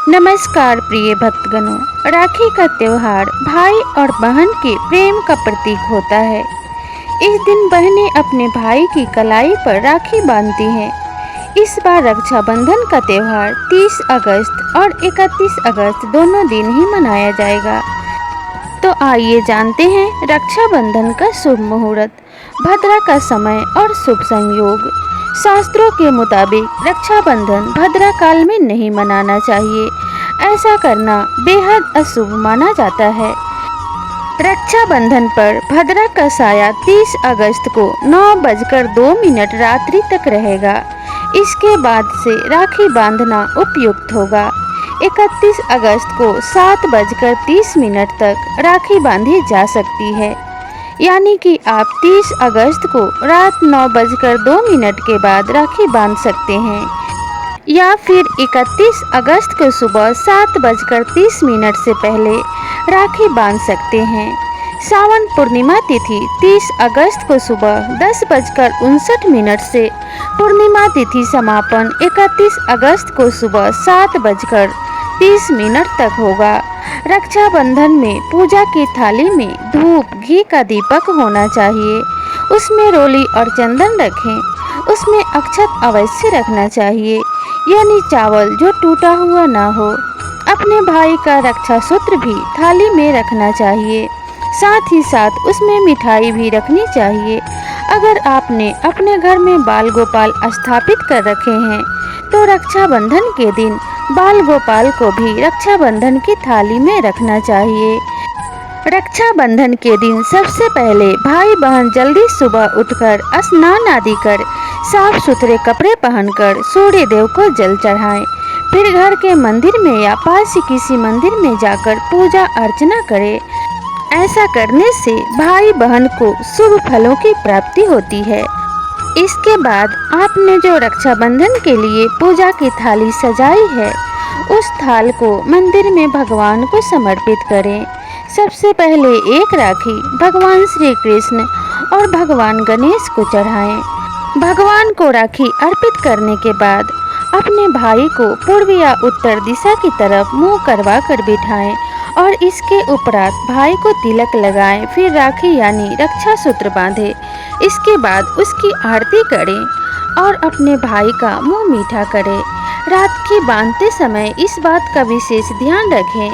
नमस्कार प्रिय भक्तगणों, राखी का त्योहार भाई और बहन के प्रेम का प्रतीक होता है। इस दिन बहनें अपने भाई की कलाई पर राखी बांधती हैं। इस बार रक्षाबंधन का त्योहार 30 अगस्त और 31 अगस्त दोनों दिन ही मनाया जाएगा। तो आइए जानते हैं रक्षाबंधन का शुभ मुहूर्त, भद्रा का समय और शुभ संयोग। शास्त्रों के मुताबिक रक्षाबंधन भद्रा काल में नहीं मनाना चाहिए। ऐसा करना बेहद अशुभ माना जाता है। रक्षाबंधन पर भद्रा का साया 30 अगस्त को 9:02 रात्रि तक रहेगा। इसके बाद से राखी बांधना उपयुक्त होगा। 31 अगस्त को 7:30 तक राखी बांधी जा सकती है, यानी कि आप 30 अगस्त को रात 9:02 के बाद राखी बांध सकते हैं, या फिर 31 अगस्त को सुबह 7:30 से पहले राखी बांध सकते हैं। सावन पूर्णिमा तिथि 30 अगस्त को सुबह 10:59 से पूर्णिमा तिथि समापन 31 अगस्त को सुबह 7:30 तक होगा। रक्षाबंधन में पूजा की थाली में धूप घी का दीपक होना चाहिए। उसमें रोली और चंदन रखें। उसमें अक्षत अवश्य रखना चाहिए, यानी चावल जो टूटा हुआ ना हो। अपने भाई का रक्षा सूत्र भी थाली में रखना चाहिए। साथ ही साथ उसमें मिठाई भी रखनी चाहिए। अगर आपने अपने घर में बाल गोपाल स्थापित कर रखे हैं तो रक्षाबंधन के दिन बाल गोपाल को भी रक्षाबंधन की थाली में रखना चाहिए। रक्षाबंधन के दिन सबसे पहले भाई बहन जल्दी सुबह उठकर स्नान आदि कर साफ सुथरे कपड़े पहनकर सूर्य देव को जल चढ़ाएं। फिर घर के मंदिर में या पास ही किसी मंदिर में जाकर पूजा अर्चना करें। ऐसा करने से भाई बहन को शुभ फलों की प्राप्ति होती है। इसके बाद आपने जो रक्षाबंधन के लिए पूजा की थाली सजाई है, उस थाल को मंदिर में भगवान को समर्पित करें। सबसे पहले एक राखी भगवान श्री कृष्ण और भगवान गणेश को चढ़ाएं। भगवान को राखी अर्पित करने के बाद अपने भाई को पूर्व या उत्तर दिशा की तरफ मुंह करवा कर बिठाएं और इसके उपरांत भाई को तिलक लगाएं। फिर राखी यानी रक्षा सूत्र बांधें। इसके बाद उसकी आरती करें और अपने भाई का मुंह मीठा करें। राखी बांधते समय इस बात का विशेष ध्यान रखें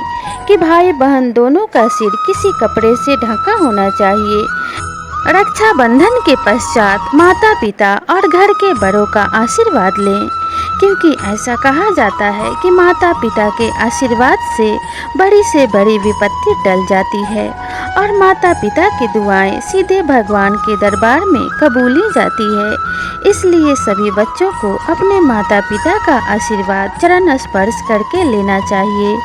कि भाई बहन दोनों का सिर किसी कपड़े से ढका होना चाहिए। रक्षाबंधन के पश्चात माता पिता और घर के बड़ों का आशीर्वाद लें, क्योंकि ऐसा कहा जाता है कि माता पिता के आशीर्वाद से बड़ी विपत्ति टल जाती है और माता पिता की दुआएं सीधे भगवान के दरबार में कबूली जाती है। इसलिए सभी बच्चों को अपने माता पिता का आशीर्वाद चरण स्पर्श करके लेना चाहिए।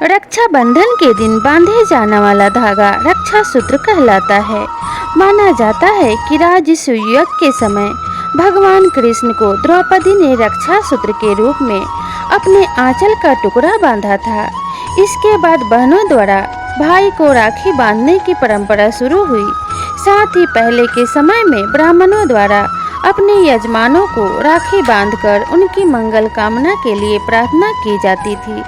रक्षाबंधन के दिन बांधे जाने वाला धागा रक्षा सूत्र कहलाता है। माना जाता है कि राजसूय युद्ध के समय भगवान कृष्ण को द्रौपदी ने रक्षा सूत्र के रूप में अपने आंचल का टुकड़ा बांधा था। इसके बाद बहनों द्वारा भाई को राखी बांधने की परंपरा शुरू हुई। साथ ही पहले के समय में ब्राह्मणों द्वारा अपने यजमानों को राखी बांधकर उनकी मंगल कामना के लिए प्रार्थना की जाती थी।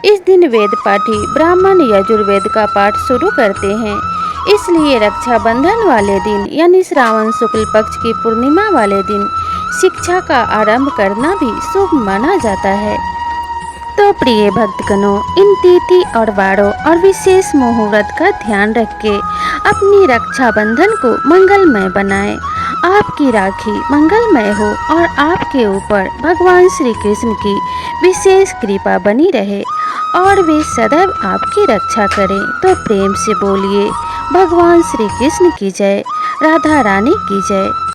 इस दिन वेद पाठी ब्राह्मण यजुर्वेद का पाठ शुरू करते हैं। इसलिए रक्षाबंधन वाले दिन यानी श्रावण शुक्ल पक्ष की पूर्णिमा वाले दिन शिक्षा का आरंभ करना भी शुभ माना जाता है। तो प्रिय भक्तगणों, इन तिथि और वारों और विशेष मुहूर्त का ध्यान रख के अपनी रक्षाबंधन को मंगलमय बनाएं। आपकी राखी मंगलमय हो और आपके ऊपर भगवान श्री कृष्ण की विशेष कृपा बनी रहे और वे सदैव आपकी रक्षा करें। तो प्रेम से बोलिए भगवान श्री कृष्ण की जय, राधा रानी की जय।